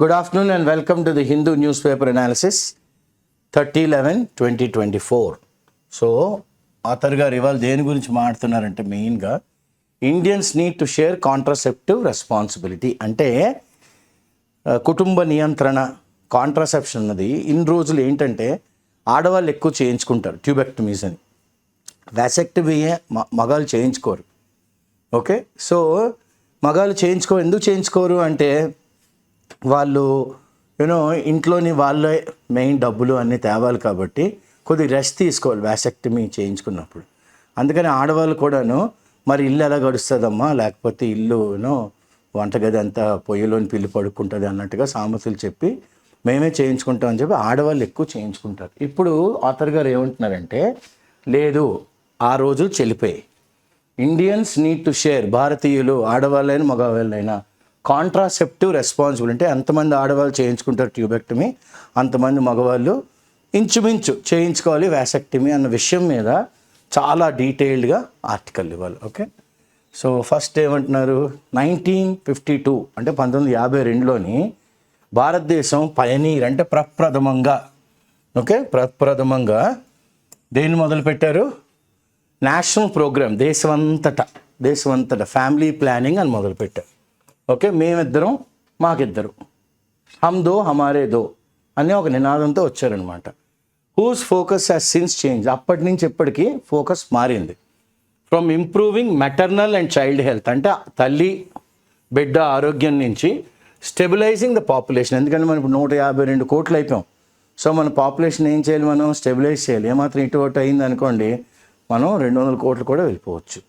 Good afternoon and welcome to the Hindu newspaper analysis 30/11/2024. So author గారు ఇవాళ దేని గురించి మాట్లాడుతున్నారంటే మెయిన్గా Indians need to share contraceptive responsibility అంటే కుటుంబ నియంత్రణ కాంట్రాసెప్షన్ అన్నది ఇన్ని రోజులు ఏంటంటే ఆడవాళ్ళు ఎక్కువ చేయించుకుంటారు ట్యూబెక్టమీస్ అని, వ్యాసెక్టమీయే మగాళ్ళు చేయించుకోరు. ఓకే, సో మగాళ్ళు ఎందుకు చేయించుకోరు అంటే వాళ్ళు ఇంట్లోని వాళ్ళే మెయిన్ డబ్బులు అన్నీ తేవాలి కాబట్టి కొద్దిగా రెస్ట్ తీసుకోవాలి వ్యాసెక్టమీ చేయించుకున్నప్పుడు. అందుకని ఆడవాళ్ళు కూడాను మరి ఇల్లు ఎలా గడుస్తుందమ్మా, లేకపోతే ఇల్లు వంటగది అంతా పొయ్యిలోని పిల్లి పడుకుంటుంది అన్నట్టుగా సామెతలు చెప్పి మేమే చేయించుకుంటాం అని చెప్పి ఆడవాళ్ళు ఎక్కువ చేయించుకుంటారు. ఇప్పుడు ఆథర్ గారు ఏమంటున్నారంటే లేదు, ఆ రోజులు చెల్లిపోయాయి. ఇండియన్స్ నీడ్ టు షేర్, భారతీయులు ఆడవాళ్ళైనా మగవాళ్ళైనా కాంట్రాసెప్టివ్ రెస్పాన్సిబుల్ అంటే ఎంతమంది ఆడవాళ్ళు చేయించుకుంటారు ట్యూబెక్టమీ, అంతమంది మగవాళ్ళు ఇంచుమించు చేయించుకోవాలి వ్యాసెక్టమీ అన్న విషయం మీద చాలా డీటెయిల్డ్గా ఆర్టికల్ ఇవ్వాలి. ఓకే, సో ఫస్ట్ ఏమంటున్నారు, 1952 అంటే 1952లోని భారతదేశం పయనీర్ అంటే ప్రప్రథమంగా దేన్ని మొదలుపెట్టారు, నేషనల్ ప్రోగ్రామ్ దేశమంతటా ఫ్యామిలీ ప్లానింగ్ అని మొదలుపెట్టారు. ఓకే, మేమిద్దరం మాకిద్దరు, హమ్ దో హమారే దో అనే ఒక నినాదంతో వచ్చారనమాట. Whose focus has since change, అప్పటి నుంచి ఎప్పటికీ ఫోకస్ మారింది. From improving maternal and child health అంటే తల్లి బిడ్డ ఆరోగ్యం నుంచి స్టెబిలైజింగ్ ద పాపులేషన్, ఎందుకంటే మనం ఇప్పుడు 152 కోట్లు అయిపోయాం. సో మన పాపులేషన్ ఏం చేయాలి, మనం స్టెబిలైజ్ చేయాలి. ఏమాత్రం ఇటు అయింది అనుకోండి మనం 200 కోట్లు కూడా వెళ్ళిపోవచ్చు.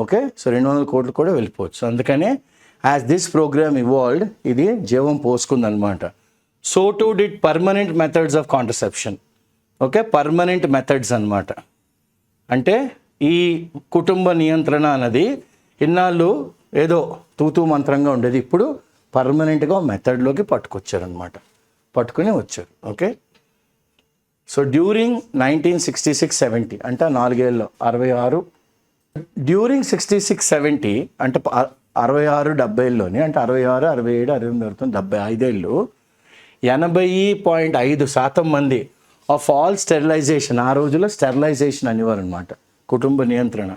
ఓకే, సో 200 కోట్లు కూడా వెళ్ళిపోవచ్చు. అందుకనే యాజ్ దిస్ ప్రోగ్రామ్ ఇవాల్వ్డ్, ఇది జీవం పోసుకుందనమాట. So to did permanent methods of contraception. Okay, permanent methods అనమాట. అంటే ఈ కుటుంబ నియంత్రణ అన్నది ఇన్నాళ్ళు ఏదో తూతూ మంత్రంగా ఉండేది, ఇప్పుడు పర్మనెంట్గా మెథడ్లోకి పట్టుకుని వచ్చారు. ఓకే, సో డ్యూరింగ్ 1966-70 అంటే 4 ఏళ్ళు 66, డ్యూరింగ్ 66-70 అంటే 66-70లోని అంటే 66, 67, 68, 75 ఏళ్ళు 80.5% మంది ఆఫ్ ఆల్ స్టెరిలైజేషన్, ఆ రోజుల్లో స్టెరిలైజేషన్ అనేవారు అనమాట కుటుంబ నియంత్రణ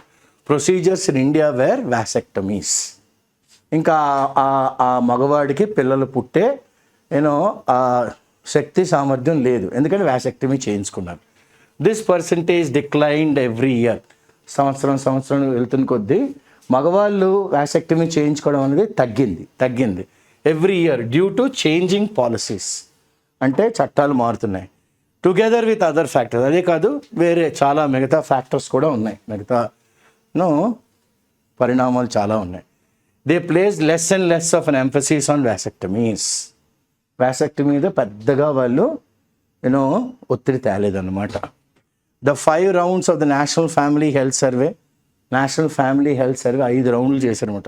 ప్రొసీజర్స్ ఇన్ ఇండియా వేర్ వ్యాసెక్టమీస్. ఇంకా ఆ మగవాడికి పిల్లలు పుట్టే శక్తి సామర్థ్యం లేదు, ఎందుకంటే వ్యాసెక్టమీ చేయించుకున్నారు. This percentage declined every year, సంవత్సరం వెళ్తున్న కొద్దీ మగవాళ్ళు వ్యాసెక్టమీ చేయించుకోవడం అనేది తగ్గింది every year due to changing policies, అంటే చట్టాలు మారుతున్నాయి. టుగెదర్ విత్ అదర్ ఫ్యాక్టర్స్, అదే కాదు వేరే చాలా మిగతా ఫ్యాక్టర్స్ కూడా ఉన్నాయి, మిగతా పరిణామాలు చాలా ఉన్నాయి. They place less and less of an emphasis on vasectomies. Vasectomy మీద పెద్దగా వాళ్ళు ఒత్తిడి తేలేదన్నమాట. The 5 rounds of the national family health survey 5 రౌండ్లు చేశారనమాట.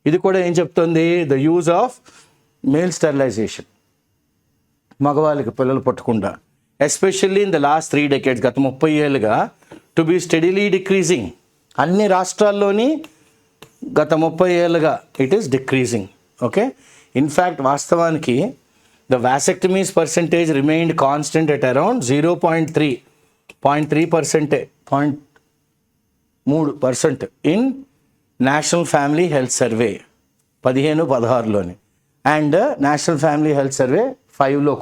ఇది కూడా ఏం చెప్తుంది, the use of male sterilization, మగవాళ్ళకి పిల్లలు పుట్టకుండా, especially in the last 3 decades గత 30 ఏళ్ళుగా టు బీ స్టెడీలీ డిక్రీజింగ్. అన్ని రాష్ట్రాల్లోని గత 30 ఏళ్ళుగా it is decreasing. Okay, in fact వాస్తవానికి the vasectomies percentage remained constant at around 0.3% in national family health survey 15-16లోని, and national family health survey 5లో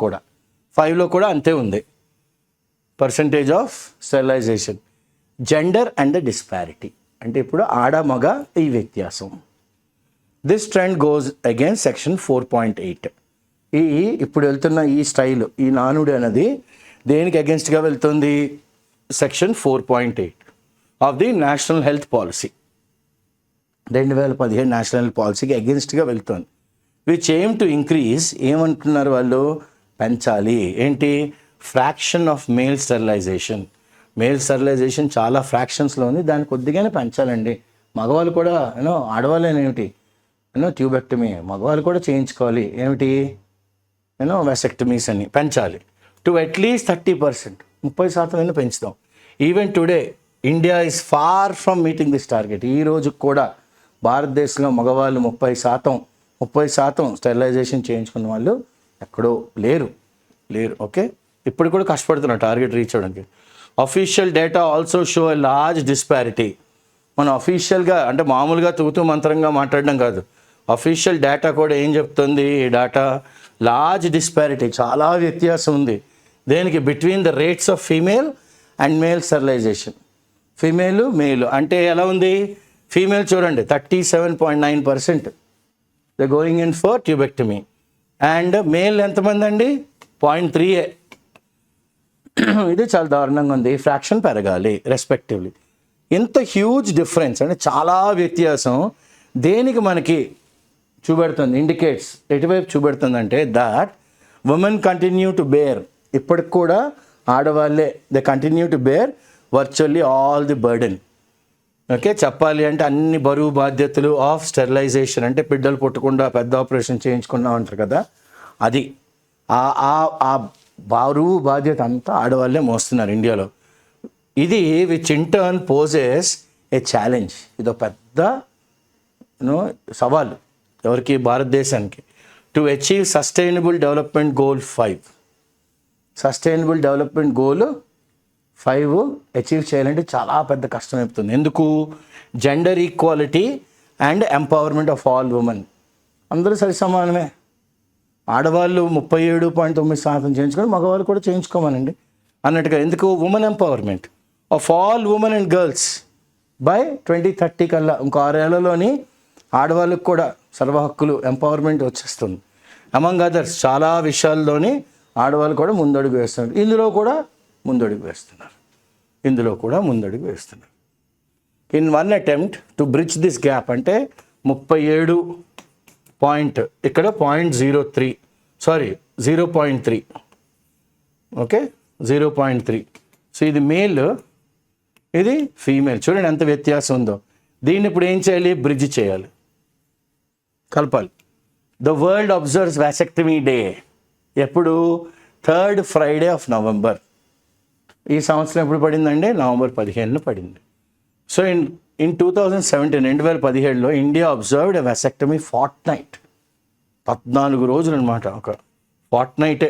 కూడా అంతే ఉంది percentage of sterilization. Gender and the disparity అంటే ఇప్పుడు ఆడ మగ ఈ వ్యత్యాసం. This trend goes against section 4.8. ఇప్పుడు వెళ్తున్న ఈ స్టైల్, ఈ నానుడి అనేది దేనికి అగెన్స్ట్గా వెళ్తుంది, section 4.8 of the national health policy, 2015 national health పాలసీకి అగెన్స్ట్గా వెళ్తుంది. విచ్ ఎయిమ్ టు ఇంక్రీజ్, ఏమంటున్నారు వాళ్ళు, పెంచాలి. ఏంటి, ఫ్రాక్షన్ ఆఫ్ మేల్ స్టెరిలైజేషన్ చాలా ఫ్రాక్షన్స్లో ఉంది, దాన్ని కొద్దిగానే పెంచాలండి. మగవాళ్ళు కూడా ఆడవాళ్ళేనేమిటి ట్యూబెక్టమీ, మగవాళ్ళు కూడా చేయించుకోవాలి, ఏమిటి వ్యాసెక్టమీస్ అని పెంచాలి. టు అట్లీస్ట్ 30%, 30% పెంచుదాం. Even today India is far from meeting this target. ఈ రోజు కూడా భారతదేశంలో మగవాళ్ళు 30% స్టెరిలైజేషన్ చేయించుకున్న వాళ్ళు ఎక్కడో లేరు. ఓకే, ఇప్పుడు కూడా కష్టపడుతున్నారు టార్గెట్ రీచ్ అవ్వడానికి. Official data also show a large disparity. మనం అఫీషియల్గా అంటే మామూలుగా తూతూ మంత్రంగా మాట్లాడడం కాదు, అఫీషియల్ డేటా కూడా ఏం చెప్తుంది? ఈ డేటా లార్జ్ డిస్పారిటీ, చాలా వ్యత్యాసం ఉంది. దేనికి? Between the rates of female and male sterilisation. Male అంటే ఎలా ఉంది? ఫీమేల్ చూడండి 37.9% the going in for tubectomy, and male ఎంతమంది అండి? 0.3. ఇది చాలా దారుణంగా ఉంది. ఫ్రాక్షన్ పెరగాలి రెస్పెక్టివ్లీ. ఇంత హ్యూజ్ డిఫరెన్స్ అంటే చాలా వ్యత్యాసం దేనికి మనకి చూపెడుతుంది? ఇండికేట్స్ ఎటువైపు చూపెడుతుంది అంటే that women continue to bear, ఇప్పటికి కూడా ఆడవాళ్ళే they continue to bear virtually all the burden. Okay, చెప్పాలి అంటే అన్ని బరువు బాధ్యతలు ఆఫ్ స్టెరిలైజేషన్, అంటే బిడ్డలు పుట్టకుండా పెద్ద ఆపరేషన్ చేయించుకున్నాం అంటారు కదా, అది ఆ బరువు బాధ్యత అంతా ఆడవాళ్ళే మోస్తున్నారు ఇండియాలో. ఇది which in turn poses A challenge. ఇదో పెద్ద సవాలు ఎవరికి? భారతదేశానికి. To achieve sustainable development goal 5. Sustainable development goal 5 achieve చేయాలంటే చాలా పెద్ద కష్టం అవుతుంది. ఎందుకు? Gender equality and empowerment of all women. అందరూ సరి సమానమే. ఆడవాళ్ళు 37.9% చేయించుకొని మగవాళ్ళు కూడా చేయించుకోమనండి అన్నట్టుగా. ఎందుకు? Women empowerment of all women and girls by 2030 కల్లా, ఇంకో 6 ఏళ్లలోని ఆడవాళ్ళకు కూడా సర్వ హక్కులు, ఎంపవర్మెంట్ వచ్చేస్తుంది. అమంగ్ అదర్స్ చాలా విషయాల్లోని ఆడవాళ్ళు కూడా ముందడుగు వేస్తున్నారు. ఇందులో కూడా ముందడుగు వేస్తున్నారు. In one attempt to bridge this gap, అంటే 37 పాయింట్, ఇక్కడ 0.3. ఓకే, 0.3. సో ఇది మేల్, ఇది ఫీమేల్. చూడండి ఎంత వ్యత్యాసం ఉందో. దీన్ని ఇప్పుడు ఏం చేయాలి? బ్రిడ్జ్ చేయాలి, కలపాలి. The world observes vasectomy day ఎప్పుడు? 3rd Friday of November. ఈ సంవత్సరం ఎప్పుడు పడిందండి? November 15 పడింది. సో ఇన్ 2017లో India observed a vasectomy fortnight. 14 రోజులు అనమాట, ఒక ఫార్ట్నైటే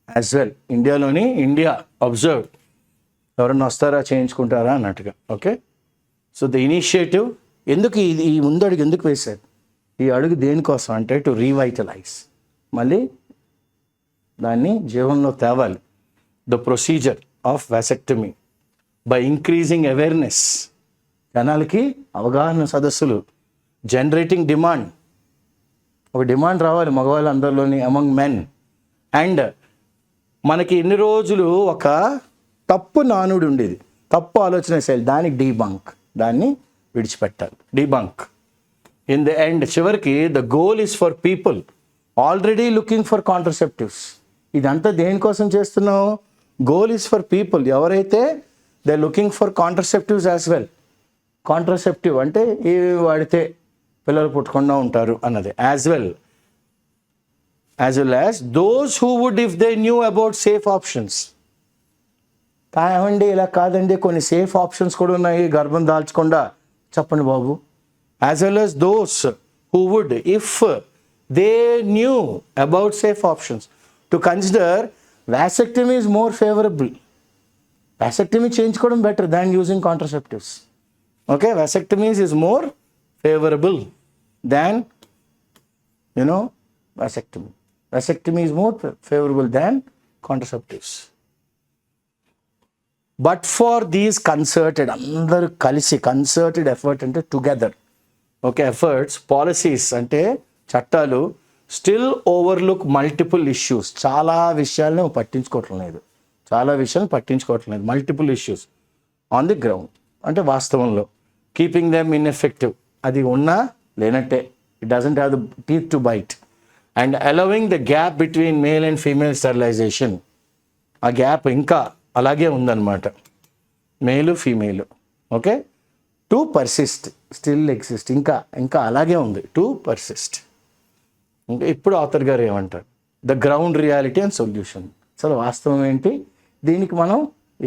యాజ్ వెల్. India observed. ఎవరన్నా వస్తారా, చేయించుకుంటారా అన్నట్టుగా. ఓకే, సో ద ఇనిషియేటివ్ ఎందుకు ఈ ముందడుగు ఎందుకు వేశారు? ఈ అడుగు దేనికోసం అంటే టు రీవైటలైజ్, మళ్ళీ దాన్ని జీవనంలో తేవాలి. The procedure of vasectomy by increasing awareness, జనాలకి అవగాహన సదస్సులు, జనరేటింగ్ డిమాండ్, ఒక డిమాండ్ రావాలి మగవాళ్ళందరిలోని అమంగ్ మెన్. అండ్ మనకి ఇన్ని రోజులు ఒక తప్పు నానుడు ఉండేది, తప్పు ఆలోచన శైలి, దాన్ని విడిచిపెట్టాలి, డీబంక్. ఇన్ ద ఎండ్ చివరికి the goal is for people already looking for contraceptives. ఇదంతా దేనికోసం చేస్తున్నాం? గోల్ ఈజ్ ఫర్ పీపుల్ ఎవరైతే they looking for contraceptives as well. Contraceptive అంటే ఇవి వాడితే పిల్లలు పుట్టకుండా ఉంటారు అన్నది, as well as those who would if they knew about safe options. కావండి ఇలా కాదండి, కొన్ని సేఫ్ ఆప్షన్స్ కూడా ఉన్నాయి గర్భం దాల్చకుండా, చెప్పండి బాబు. As well as those who would if they knew about safe options to consider vasectomy is more favourable. Vasectomy చేయించుకోవడం better than using contraceptives. Okay, vasectomy is more favourable than vasectomy. Vasectomy is more favorable than contraceptives. But for these concerted, అందరూ కలిసి, concerted effort అంటే together, okay, efforts, policies అంటే చట్టాలు, still overlook multiple issues. చాలా విషయాలను పట్టించుకోవట్లేదు multiple issues on the ground, అంటే వాస్తవంలో. కీపింగ్ దెమ్ ఇన్ఎఫెక్టివ్, అది ఉన్నా లేనట్టే, it doesn't have the teeth to bite. And allowing the gap between male and female sterilisation, ఆ గ్యాప్ ఇంకా అలాగే ఉందన్నమాట, male female. Okay, to persist, still exist, ఇంకా అలాగే ఉంది, టు పర్సిస్ట్. ఇంకా ఇప్పుడు ఆథర్ గారు ఏమంటారు? The ground reality and solution. అసలు వాస్తవం ఏంటి, దీనికి మనం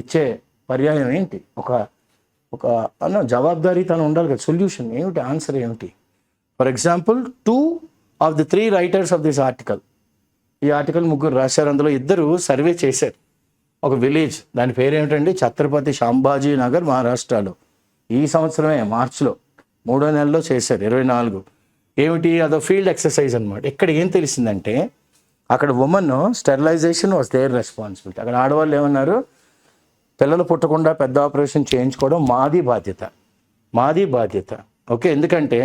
ఇచ్చే పర్యాయం ఏంటి, ఒక జవాబుదారీతనం ఉండాలి కదా. సొల్యూషన్ ఏమిటి, ఆన్సర్ ఏమిటి? For example 2 of the 3 writers of this article, ఈ ఆర్టికల్ ముగ్గురు రాశారు. అందులో ఇద్దరు సర్వే చేశారు. ఒక విలేజ్, దాని పేరు ఏమిటండి, ఛత్రపతి సంభాజీ నగర్, మహారాష్ట్రలో. ఈ సంవత్సరమే మార్చిలో 3వ నెలలో చేశారు, 24. ఏమిటి, అదో ఫీల్డ్ ఎక్సర్సైజ్ అనమాట. ఇక్కడ ఏం తెలిసిందంటే అక్కడ women sterilisation was their responsibility. అక్కడ ఆడవాళ్ళు ఏమన్నారు, పిల్లలు పుట్టకుండా పెద్ద ఆపరేషన్ చేయించుకోవడం మాది బాధ్యత. ఓకే, ఎందుకంటే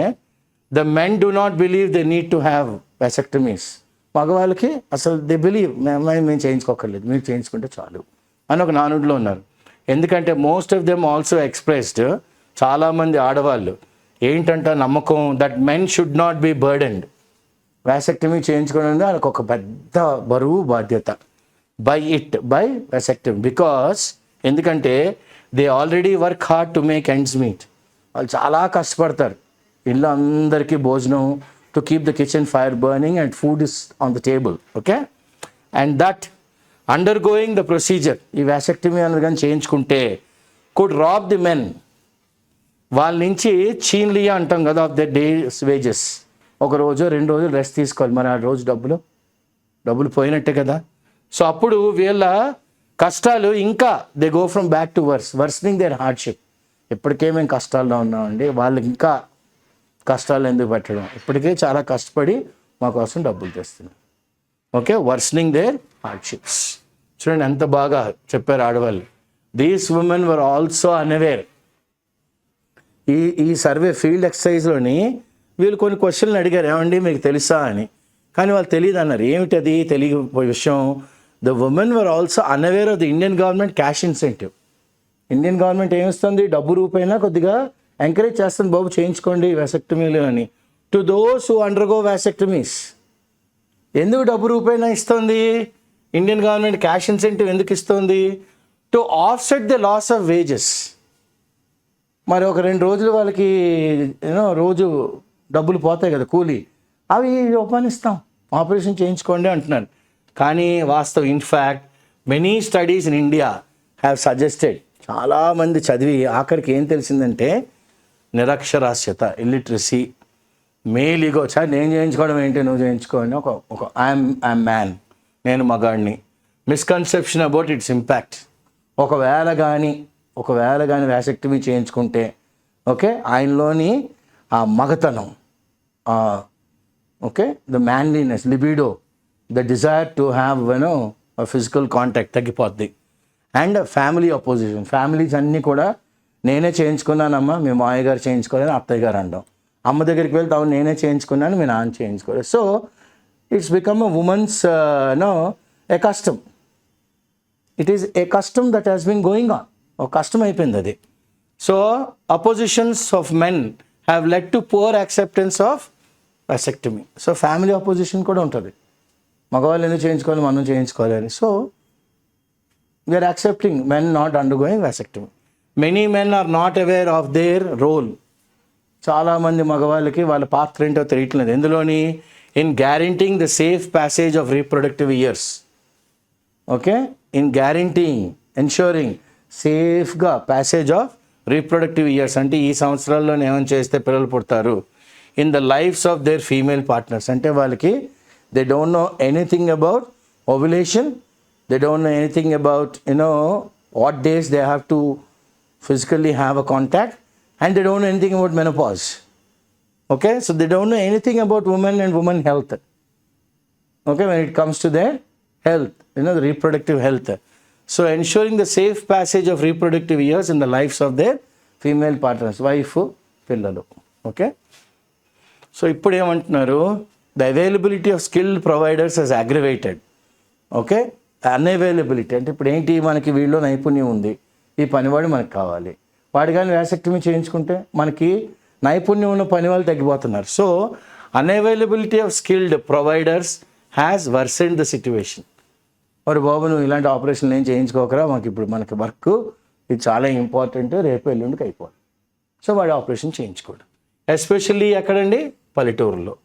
the men do not believe they need to have vasectomies. మగవాళ్ళకి అసలు దే బిలీవ్ మేము చేయించుకోకర్లేదు, మీరు చేయించుకుంటే చాలు అని ఒక నానుడిలో ఉన్నారు. ఎందుకంటే most of them also expressed, చాలామంది ఆడవాళ్ళు ఏంటంటే నమ్మకం that men should not be burdened. Vasectomy చేయించుకోవడం వాళ్ళకి ఒక పెద్ద బరువు బాధ్యత. బై వ్యాసెక్టమీ బికాస్ ఎందుకంటే they already work hard to make ends meet. వాళ్ళు చాలా కష్టపడతారు, ఇల్లు అందరికీ భోజనం, to keep the kitchen fire burning and food is on the table. Okay, and that under going the procedure, ఈ వ్యాసెక్టమీ అనేది కానీ చేయించుకుంటే కుడ్ రాబ్ ది మెన్, వాళ్ళ నుంచి చీన్లియా అంటాం కదా, ఆఫ్ ద డేస్ వేజెస్. ఒక రోజు 2 రోజులు రెస్ట్ తీసుకోవాలి, మరి ఆ రోజు డబ్బులు పోయినట్టే కదా. సో అప్పుడు వీళ్ళ కష్టాలు ఇంకా they go from back to worsening their hardship. ఇప్పటికే మేము కష్టాల్లో ఉన్నామండి, వాళ్ళకి ఇంకా కష్టాలు ఎందుకు పెట్టడం, ఇప్పటికే చాలా కష్టపడి మా కోసం డబ్బులు తెస్తున్నాం. Okay, worsening their hardships. చూడండి ఎంత బాగా చెప్పారు ఆడవాళ్ళు. These women were also unaware. ఈ సర్వే ఫీల్డ్ ఎక్సర్సైజ్లోని వీళ్ళు కొన్ని క్వశ్చన్లు అడిగారు, ఏమండి మీకు తెలుసా అని. కానీ వాళ్ళు తెలియదు అన్నారు. ఏమిటి అది తెలియని విషయం, the women were also unaware of the Indian government cash incentive. Indian government ఏమిస్తుంది, డబ్బు రూపైనా కొద్దిగా ఎంకరేజ్ చేస్తుంది, బాబు చేయించుకోండి వ్యాసెక్టమీలు అని. To those who undergo vasectomies. ఎందుకు డబ్బు రూపైనా ఇస్తుంది ఇండియన్ గవర్నమెంట్, క్యాష్ ఇన్సెంటివ్ ఎందుకు ఇస్తుంది, to offset the loss of wages. మరి ఒక 2 రోజులు వాళ్ళకి రోజు డబ్బులు పోతాయి కదా కూలీ, అవి ఉపమానిస్తాం, ఆపరేషన్ చేయించుకోండి అంటున్నారు. కానీ వాస్తవం in fact many studies in India have suggested, చాలామంది చదివి ఆఖరికి ఏం తెలిసిందంటే నిరక్షరాస్యత, ఇల్లిటరసీ, మేల్ ఈగో, నేను చేయించుకోవడం ఏంటి, నువ్వు చేయించుకోని ఒక ఐఎమ్ మ్యాన్, నేను మగాడిని, మిస్కన్సెప్షన్ అబౌట్ ఇట్స్ ఇంపాక్ట్. ఒకవేళ కానీ వ్యాసెక్టమీ చేయించుకుంటే ఓకే ఆయనలోని ఆ మగతనం, okay the manliness, libido, the desire to have physical contact తగ్గిపోద్ది. అండ్ ఫ్యామిలీ అపోజిషన్, ఫ్యామిలీస్ అన్నీ కూడా నేనే చేయించుకున్నానమ్మా, మీ మామయ్య గారు చేయించుకోలేదని అత్తయ్య గారు అనడం, అమ్మ దగ్గరికి వెళ్తే అవును నేనే చేయించుకున్నాను, మీ నాన్న చేయించుకోలేదు. So it's become a women's a custom. It is a custom that has been going on. ఒక కష్టం అయిపోయింది అది. So oppositions of men have led to poor acceptance of vasectomy. So family opposition కూడా ఉంటుంది, మగవాళ్ళు ఎందుకు చేయించుకోవాలి, మనం చేయించుకోవాలి అని. So we are accepting men not undergoing vasectomy. Many men are not aware of their role. చాలామంది మగవాళ్ళకి వాళ్ళ పాత్ర ఏంటో తెలియట్లేదు. ఎందులోని, in guaranteeing the safe passage of reproductive years. Okay, in guaranteeing, ensuring సేఫ్గా ప్యాసేజ్ ఆఫ్ రీప్రొడక్టివ్ ఇయర్స్, అంటే ఈ సంవత్సరాల్లో ఏమైనా చేస్తే పిల్లలు పుడతారు. In the lives of their female partners, అంటే వాళ్ళకి they don't know anything about ovulation, they don't know anything about what days they have to physically have a contact, and they don't know anything about menopause. Okay, so they don't know anything about women and women health. Okay, when it comes to their health, the reproductive health. So ensuring the safe passage of reproductive years in the lives of their female partners, wife, pillalu. Okay, so ippudu em antunnaru, the availability of skilled providers has aggravated. Okay, unavailability అంటే ఇప్పుడు ఏంటి, మనకి వీళ్ళలో నైపుణ్యం ఉంది, ఈ పనివాడు మనకు కావాలి, వాడు కానీ వ్యాసెక్టమీ చేయించుకుంటే మనకి నైపుణ్యం ఉన్న పని వాళ్ళు తగ్గిపోతున్నారు. So unavailability of skilled providers has worsened the situation. మరి బాబు నువ్వు ఇలాంటి ఆపరేషన్లు ఏం చేయించుకోకరా, మనకి వర్క్ ఇది చాలా ఇంపార్టెంట్, రేపు ఎల్లుండికి అయిపోవాలి. సో వాడు ఆపరేషన్ చేయించుకోడు. ఎస్పెషల్లీ ఎక్కడండి, పల్లెటూరులో.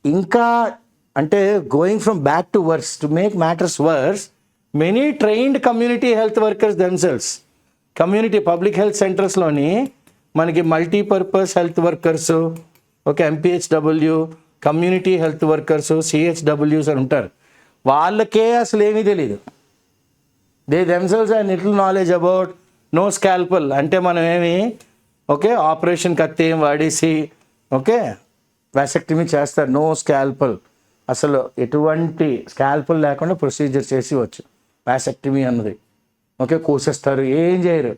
ఇంకా అంటే going from back to worse, to make matters worse, many trained community health workers themselves, community public health సెంటర్స్లోని మనకి multipurpose health workers, okay MPHW, community health workers, సిహెచ్డబ్ల్యూస్ అని ఉంటారు, వాళ్ళకే అసలు ఏమీ తెలియదు. They themselves are little knowledge about no scalpel అంటే మనం ఏమి ఓకే ఆపరేషన్ కత్తి ఏం వాడేసి ఓకే వాసెక్టమీ చేస్తారు. నో స్కాల్పల్, అసలు ఎటువంటి స్కాల్పల్ లేకుండా ప్రొసీజర్ చేసి వచ్చు వాసెక్టమీ అన్నది. ఓకే కోసేస్తారు, ఏం చేయరు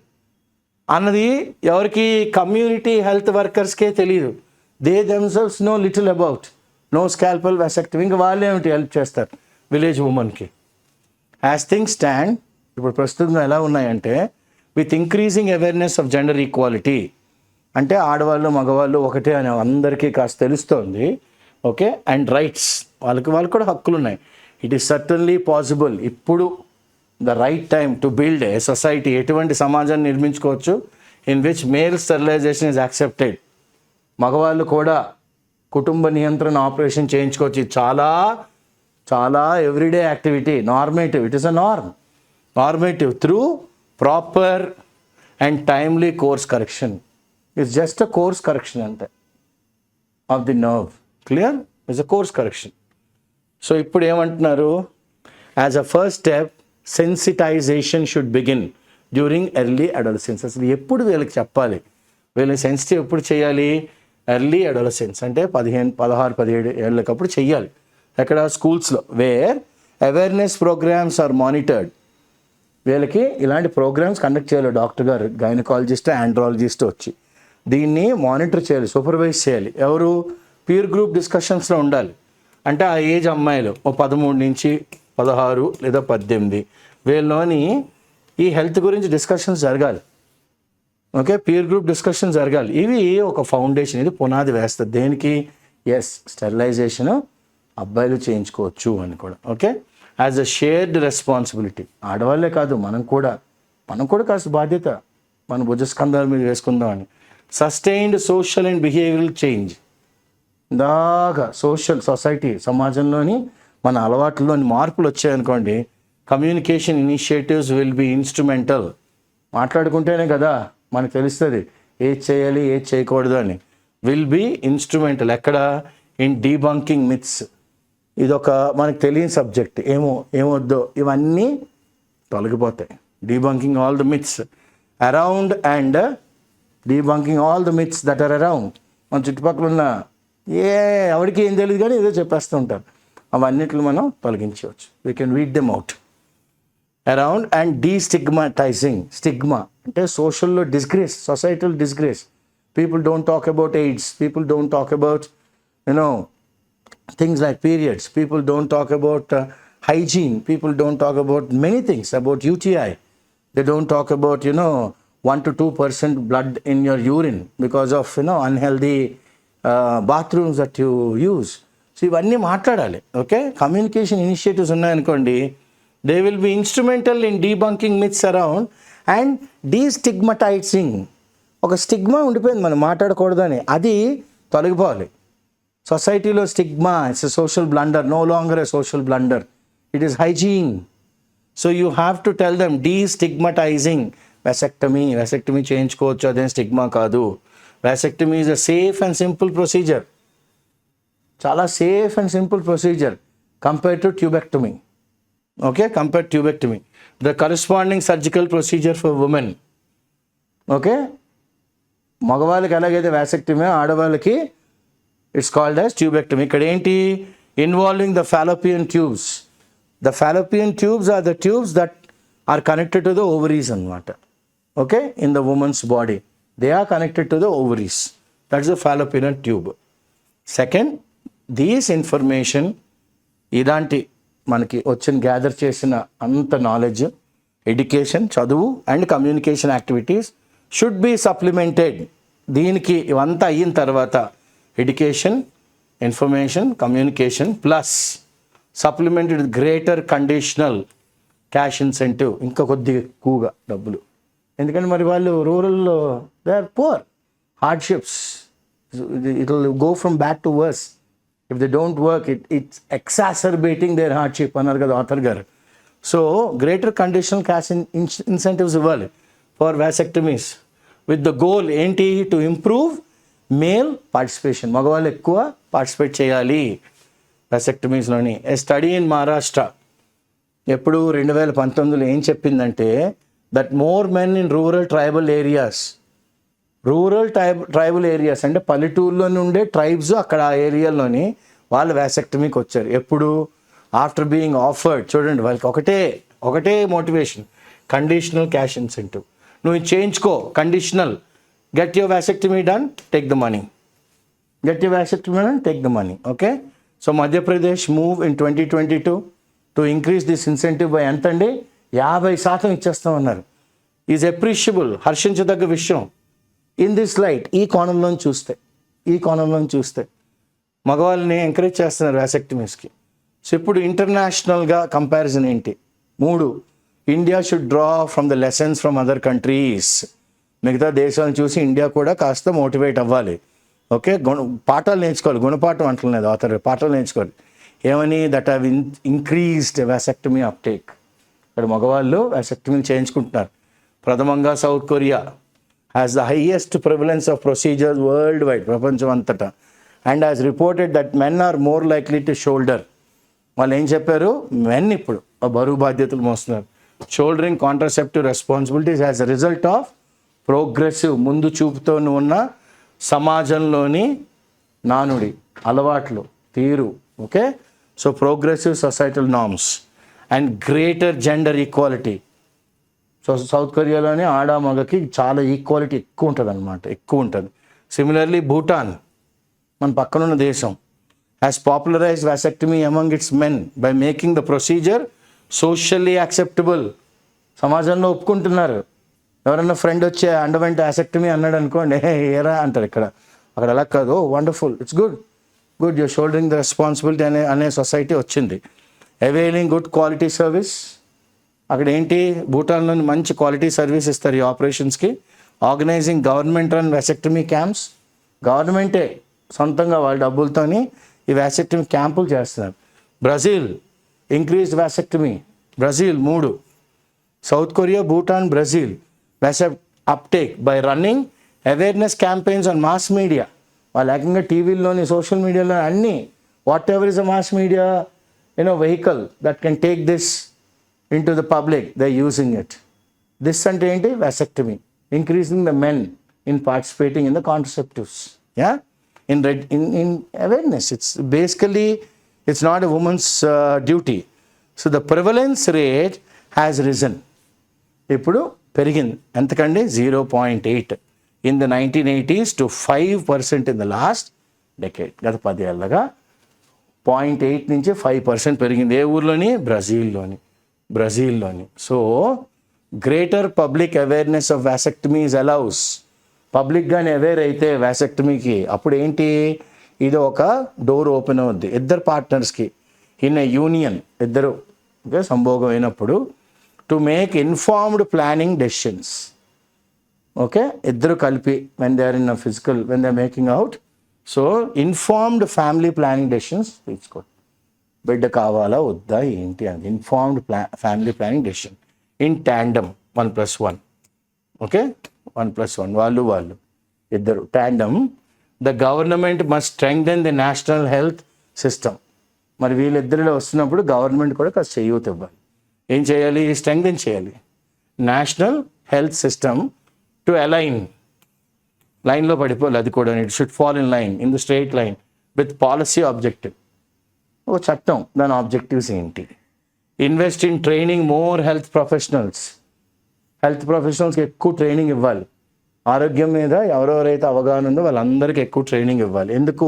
అన్నది ఎవరికి కమ్యూనిటీ హెల్త్ వర్కర్స్కే తెలియదు. They themselves know little about no scalpel vasectomy. ఇంకా వాళ్ళు ఏమిటి హెల్ప్ చేస్తారు విలేజ్ ఉమెన్కి. యాజ్ థింగ్స్ స్టాండ్ ఇప్పుడు ప్రస్తుతం ఎలా ఉన్నాయంటే with increasing awareness of gender equality అంటే ఆడవాళ్ళు మగవాళ్ళు ఒకటే అని అందరికీ కాస్త తెలుస్తోంది. ఓకే అండ్ రైట్స్ వాళ్ళకి కూడా హక్కులు ఉన్నాయి. ఇట్ ఈస్ సర్టన్లీ పాసిబుల్ ఇప్పుడు the right time to build a society. ఎటువంటి సమాజాన్ని నిర్మించుకోవచ్చు in which male sterilisation is accepted. మగవాళ్ళు కూడా కుటుంబ నియంత్రణ ఆపరేషన్ చేయించుకోవచ్చు. చాలా చాలా everyday activity, normative. It is a normative through proper and timely course correction. It's just a course correction అంతే of the nerve. Clear? It's a course correction. So ఇప్పుడు ఏమంటున్నారు, as a first step sensitisation should begin during early adolescence. అసలు ఎప్పుడు వీళ్ళకి చెప్పాలి, వీళ్ళని sensitive ఎప్పుడు చేయాలి? ఎర్లీ అడోలసెన్స్ అంటే 16, 17 ఏళ్ళకప్పుడు చెయ్యాలి. ఎక్కడ? స్కూల్స్లో, where awareness programmes are monitored. వీళ్ళకి ఇలాంటి ప్రోగ్రామ్స్ కండక్ట్ చేయాలి. డాక్టర్ గారు, గైనకాలజిస్ట్, ఆండ్రాలజిస్ట్ వచ్చి దీన్ని మానిటర్ చేయాలి, సూపర్వైజ్ చేయాలి. ఎవరు? పీర్ గ్రూప్ డిస్కషన్స్లో ఉండాలి. అంటే ఆ ఏజ్ అమ్మాయిలు 13 నుంచి 16 లేదా 18 వీళ్ళలోని ఈ హెల్త్ గురించి డిస్కషన్స్ జరగాలి. ఓకే, పీర్ గ్రూప్ డిస్కషన్ జరగాలి. ఇవి ఒక ఫౌండేషన్, ఇది పునాది వేస్తుంది దేనికి? ఎస్, స్టెరిలైజేషన్ అబ్బాయిలు చేయించుకోవచ్చు అని కూడా. Okay, as a shared responsibility. ఆడవాళ్ళే కాదు, మనం కూడా కాస్త బాధ్యత మన భుజస్కంధాల మీద వేసుకుందామని. Sustained social and behavioural change. దాగా సొసైటీ సమాజంలోని మన అలవాట్లలోని మార్పులు వచ్చాయనుకోండి, communication initiatives will be instrumental. మాట్లాడుకుంటేనే కదా మనకు తెలుస్తుంది ఏది చేయాలి ఏది చేయకూడదు అని. విల్ బి ఇన్స్ట్రుమెంటల్ ఎక్కడ? In debunking myths. ఇదొక మనకు తెలియని సబ్జెక్ట్, ఏమొద్దో ఇవన్నీ తొలగిపోతాయి. Debunking all the myths around and debunking all the myths that are around. మన చుట్టుపక్కల ఉన్న ఎవరికి ఏం తెలియదు కానీ ఏదో చెప్పేస్తూ ఉంటారు. అవన్నిటిని మనం తొలగించవచ్చు. We can weed them out. Around and destigmatising. Stigma అంటే సోషల్లో disgrace, societal disgrace. People don't talk about AIDS, people don't talk about things like periods, people don't talk about hygiene, people don't talk about many things, about UTI. They don't talk about 1 to 2% blood in your urine because of unhealthy bathrooms that you use. So ఇవన్నీ మాట్లాడాలి. Okay, communication initiatives ఉన్నాయనుకోండి, they will be instrumental in debunking myths around and destigmatising. ఒక stigma ఉండిపోయింది మనం మాట్లాడకూడదని, అది తొలగిపోవాలి. సొసైటీలో stigma, it's a social blunder, no longer a social blunder, it is hygiene. So you have to tell them destigmatising. Vasectomy చేయించుకోవచ్చు, అదేం stigma కాదు. Vasectomy is a safe and simple procedure, చాలా safe and simple procedure compared to tubectomy. Okay, compared tubectomy, the corresponding surgical procedure for women. Okay, మగవాళ్ళకి ఎలాగైతే vasectomy, ఆడవాళ్ళకి it's called as tubectomy. ఇక్కడ ఏంటి? Involving the fallopian tubes. The fallopian tubes are the tubes that are connected to the ovaries అన్నమాట. Okay, in the women's body they are connected to the ovaries. That's the fallopian tube. Second, these information, ఇలాంటి మనకి gather చేసిన అంత knowledge, education, చదువు and communication activities should be supplemented. దీనికి ఇవంతా అయిన తర్వాత education, information, communication plus supplemented greater conditional cash incentive, ఇంకా కొద్దిగా ఎక్కువగా డబ్బులు. ఎందుకంటే మరి వాళ్ళు రూరల్లో they are poor, hardships, it will go from bad to worse if they don't work. It's exacerbating their hardship అన్నారు కదా ఆథర్ గారు. So greater conditional cash incentives ఇవ్వాలి for vasectomies with the goal ఏంటి? టు ఇంప్రూవ్ మేల్ పార్టిసిపేషన్, మగవాళ్ళు ఎక్కువ participate చేయాలి వాసెక్టమీస్లోని. A study in Maharashtra ఎప్పుడు 2019లో ఏం చెప్పిందంటే that more men in rural tribal areas అంటే పల్లెటూరులో ఉండే ట్రైబ్స్ అక్కడ ఆ ఏరియాలోని వాళ్ళు వాసెక్టమీకి వచ్చారు. ఎప్పుడు? After being offered. చూడండి, వాళ్ళకి ఒకటే మోటివేషన్, కండిషనల్ క్యాష్ ఇన్సెంటివ్. నువ్వు ఇది చేయించుకో, conditional, get your vasectomy done, take the money. Okay, so Madhya Pradesh move in 2022 to increase this incentive by ఎంత అండి? 50% ఇచ్చేస్తామన్నారు. ఈజ్ అప్రిషియబుల్, హర్షించదగ్గ విషయం. ఇన్ దిస్ లైట్, ఈ కోణంలో చూస్తే మగవాళ్ళని ఎంకరేజ్ చేస్తున్నారు వాసెక్టమీస్కి. సో ఇప్పుడు ఇంటర్నేషనల్గా కంపారిజన్ ఏంటి? 3, India should draw from the lessons from other countries. మిగతా దేశాలను చూసి ఇండియా కూడా కాస్త మోటివేట్ అవ్వాలి. ఓకే, పాఠాలు నేర్చుకోవాలి. గుణపాఠం అంటలేదు ఆథర్, పాఠాలు నేర్చుకోవాలి. ఏమని? That have increased vasectomy uptake. ఇక్కడ మగవాళ్ళు వాసెక్టమీలు చేయించుకుంటున్నారు. ప్రథమంగా South Korea has the highest prevalence of procedures worldwide, ప్రపంచం అంతటా. And has reported that men are more likely to shoulder. వాళ్ళు ఏం చెప్పారు? మెన్ ఇప్పుడు బరువు బాధ్యతలు మోస్తున్నారు. Shouldering contraceptive responsibilities as a result of progressive, ముందు చూపుతో ఉన్న సమాజంలోని నానుడి, అలవాట్లు, తీరు. Okay, so progressive societal norms and greater gender equality. So south కొరియాలోనే ఆడ మగకి చాలా ఈక్వాలిటీ ఎక్కువ ఉంటుంది. సిమిలర్లీ భూటాన్, మన పక్కనున్న దేశం, has popularized vasectomy among its men by making the procedure socially acceptable. సమాజంలో ఒప్పుకుంటున్నారు. ఎవరన్నా ఫ్రెండ్ వచ్చే అండర్వెంట్ వాసెక్టమీ అన్నాడు అనుకోండి, ఏరా అంటారు. అక్కడ అలా కాదు, wonderful, it's good your shouldering the responsibility అనే సొసైటీ వచ్చింది. Availing good quality service. అక్కడ ఏంటి? భూటాన్లోని మంచి క్వాలిటీ సర్వీస్ ఇస్తారు ఈ ఆపరేషన్స్కి. Organising government run vasectomy camps. గవర్నమెంటే సొంతంగా వాళ్ళ డబ్బులతోని ఈ వాసెక్టమీ క్యాంపులు చేస్తున్నారు. Brazil increased vasectomy. Brazil 3, South Korea, Bhutan, Brazil uptake by running awareness campaigns on mass media. వాళ్ళు ఏకంగా టీవీల్లోని, సోషల్ మీడియాలో అన్నీ, whatever is a mass media vehicle that can take this in to the public, they using it. This అంటే ఏంటి? Vasectomy. Increasing the men in participating in the contraceptives. In awareness, it's not a woman's duty. So the prevalence rate has risen. ఇప్పుడు పెరిగింది. ఎంతకండి? 0.8 in the 1980s to 5% in the last decade. గత 10 ఏళ్ళగా 0.8 నుంచి 5% పెరిగింది. ఏ ఊర్లోని? బ్రెజిల్లోని. So greater public awareness of vasectomies allows. పబ్లిక్గానే aware అయితే వాసెక్టమీకి, అప్పుడు ఏంటి? ఇది ఒక డోర్ ఓపెన్ అవుద్ది ఇద్దరు పార్ట్నర్స్కి. ఇన్ ఏ యూనియన్, ఇద్దరు సంభోగం అయినప్పుడు, to make informed planning decisions. Okay, ఇద్దరు కలిపి when they are in physical, when they are making out. So informed family planning decisions తీసుకోండి. బిడ్డ కావాలా వద్దా ఏంటి అని informed family planning decision in tandem 1+1. Okay, 1+1, వాళ్ళు ఇద్దరు tandem. The government must strengthen the national health system. మరి వీళ్ళిద్దరిలో వస్తున్నప్పుడు గవర్నమెంట్ కూడా కాస్త చేయూత ఇవ్వాలి. ఏం చేయాలి? స్ట్రెంగ్థెన్ చేయాలి national health system to align. లైన్లో పడిపోవాలి అది కూడా. It should fall in line, in the straight line with policy objective. ఒక చట్టం, దాని ఆబ్జెక్టివ్స్ ఏంటి? Invest in training more health ప్రొఫెషనల్స్కి ఎక్కువ ట్రైనింగ్ ఇవ్వాలి. ఆరోగ్యం మీద ఎవరెవరైతే అవగాహన ఉందో వాళ్ళందరికీ ఎక్కువ ట్రైనింగ్ ఇవ్వాలి. ఎందుకు?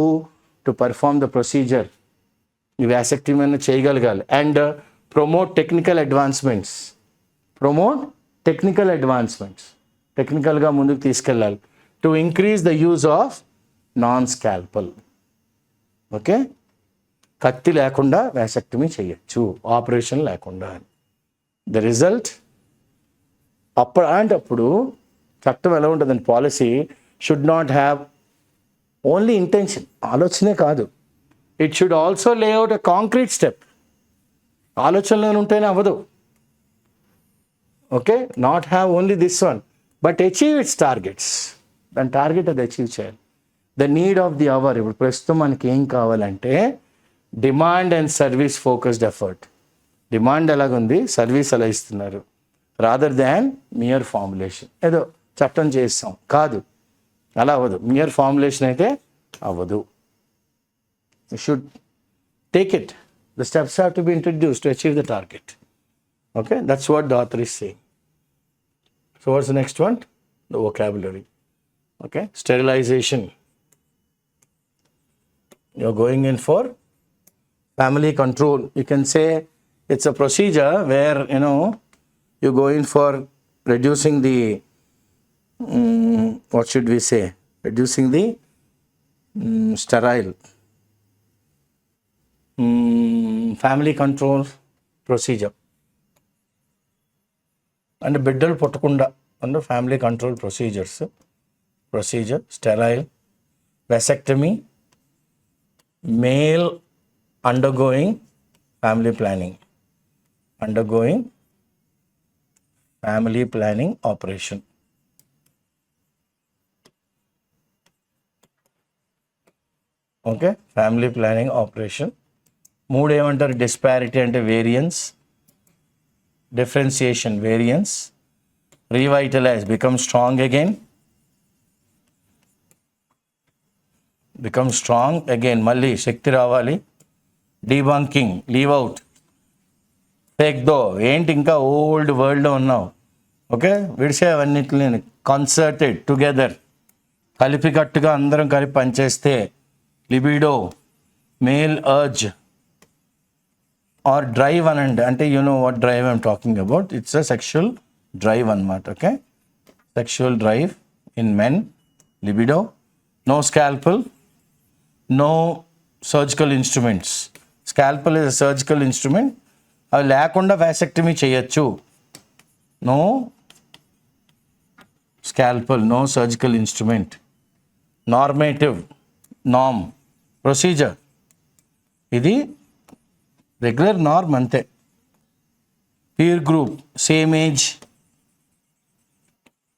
To perform the procedure. ఈ వాసెక్టమీ మీద చేయగలగాలి. And promote technical advancements. టెక్నికల్గా ముందుకు తీసుకెళ్ళాలి. To increase the use of non scalpel. Okay, కత్తి లేకుండా వాసెక్టమీ చేయొచ్చు, ఆపరేషన్ లేకుండా. ద రిజల్ట్ అప్పుడు చట్టం ఎలా ఉంటుందండి? Policy should not have only intention, ఆలోచనే కాదు. It should also lay out a concrete step. ఆలోచనలో ఉంటేనే అవ్వదు. Okay, not have only this one, but achieve its targets. దాని టార్గెట్ అది అచీవ్ చేయాలి. The need of the hour. ఇప్పుడు ప్రస్తుతం మనకి ఏం కావాలంటే demand and service focused effort. Demand ఎలాగుంది, సర్వీస్ ఎలా ఇస్తున్నారు, రాదర్ దాన్ మియర్ ఫార్ములేషన్. ఏదో చట్టం చేస్తాం కాదు, అలా అవ్వదు. మియర్ ఫార్ములేషన్ అయితే అవ్వదు. You should take it. The steps have to be introduced to achieve the target. Okay, that's what the author is saying. So what's the next one? The vocabulary. Okay, sterilization. You're going in for family control. You can say it's a procedure where, you go in for reducing the, what should we say? Reducing the sterile. Family control procedure. And బిడ్డలు పుట్టకుండా under family control procedure, sterile, vasectomy, male undergoing family planning operation. Okay, family planning operation. మూడు ఏమంటారు? disparity అంటే variance, differentiation, variance, revitalize, become strong again, మళ్ళీ శక్తి రావాలి, debunking, leave out, fake though, ఏంటి ఇంకా old వరల్డ్లో ఉన్నావు, ఓకే, విడిసే అవన్నిటిని కన్సర్టెడ్, టుగెదర్, కలిపికట్టుగా అందరం కలిపి పనిచేస్తే, libido, male urge or drive అనండి, అంటే you know what drive I'm talking about, it's a sexual drive అన్నమాట. Okay, sexual drive in men, libido, no scalpel, no surgical instruments. Scalpel is a surgical instrument, అవి లేకుండా vasectomy చేయొచ్చు. No scalpel, no surgical instrument. Normative, norm, procedure, ఇది regular norm అంతే. Peer group, same age,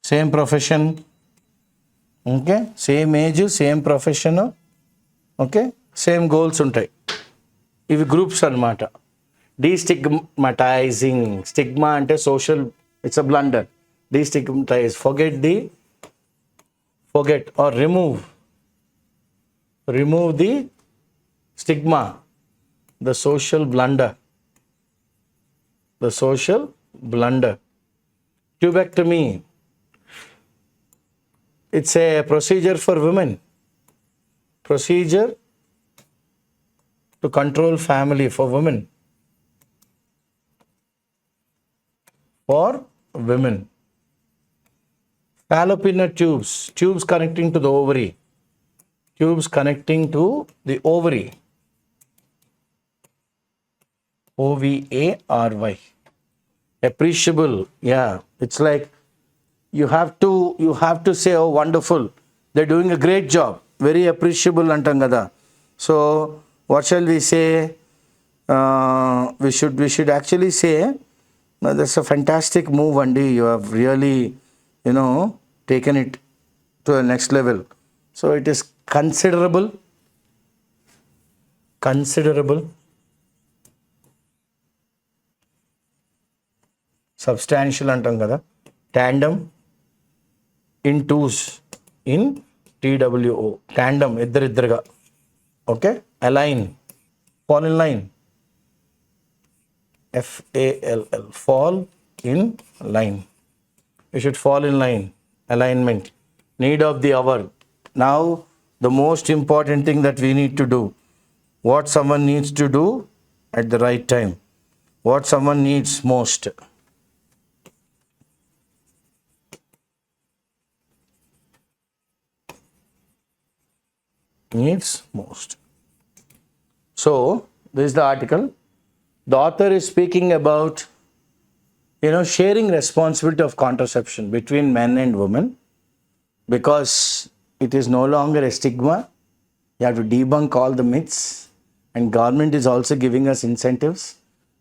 same profession, okay, same age, same profession, okay, same goals ఉంటాయి. ఇవి groups అన్నమాట. Destigmatising, stigma అంటే social, it's a blunder. Destigmatise, forget or remove the stigma, the social blunder. Tubectomy, it's a procedure for women, procedure to control family for women, fallopian tubes connecting to the ovary, OVARY. Appreciable, yeah, it's like you have to say, oh wonderful, they're doing a great job, very appreciable antam kada. So what shall we say? We should actually say, that's a fantastic move, Andy, you have really taken it to the next level. So it is considerable, substantial అంటాం కదా. tandem, in twos, in TWO, tandem, ఇద్దరుగా, okay. align, fall in line, FALL, fall in line, you should fall in line, alignment. Need of the hour, now the most important thing that we need to do, what someone needs to do at the right time, what someone needs most. So this is the article. The author is speaking about sharing responsibility of contraception between men and women, because it is no longer a stigma. You have to debunk all the myths, and government is also giving us incentives.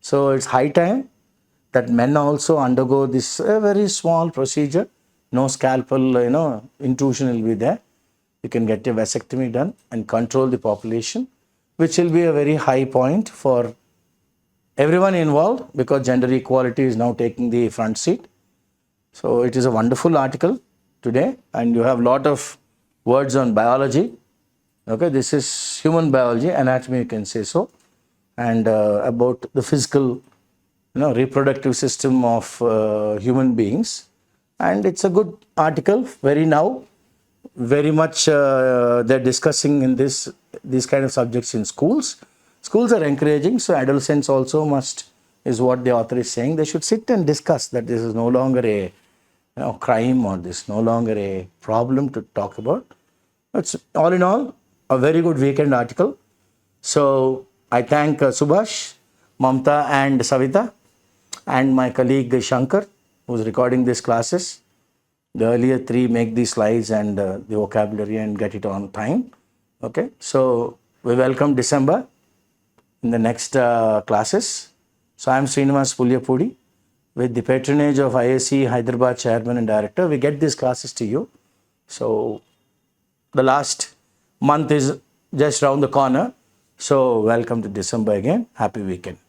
So it's high time that men also undergo this very small procedure. No scalpel intrusion will be there. you can get a vasectomy done and control the population, which will be a very high point for everyone involved because gender equality is now taking the front seat. So it is a wonderful article today, and you have a lot of words on biology. Okay, this is human biology, anatomy, you can say so, and about the physical, reproductive system of human beings. And it's a good article. Very much they're discussing in these kind of subjects in schools. Schools are encouraging, so adolescents also must, is what the author is saying. They should sit and discuss that this is no longer a crime, or this no longer a problem to talk about. It's all in all a very good weekend article. So I thank Subhash, Mamta and Savita, and my colleague Shankar, who's recording these classes. The earlier three make these slides and the vocabulary and get it on time. Okay, so we welcome December in the next classes. So I am Srinivas Pulyapudi. With the patronage of IAC Hyderabad Chairman and Director, we get these classes to you. So the last month is just around the corner. So welcome to December again. Happy weekend.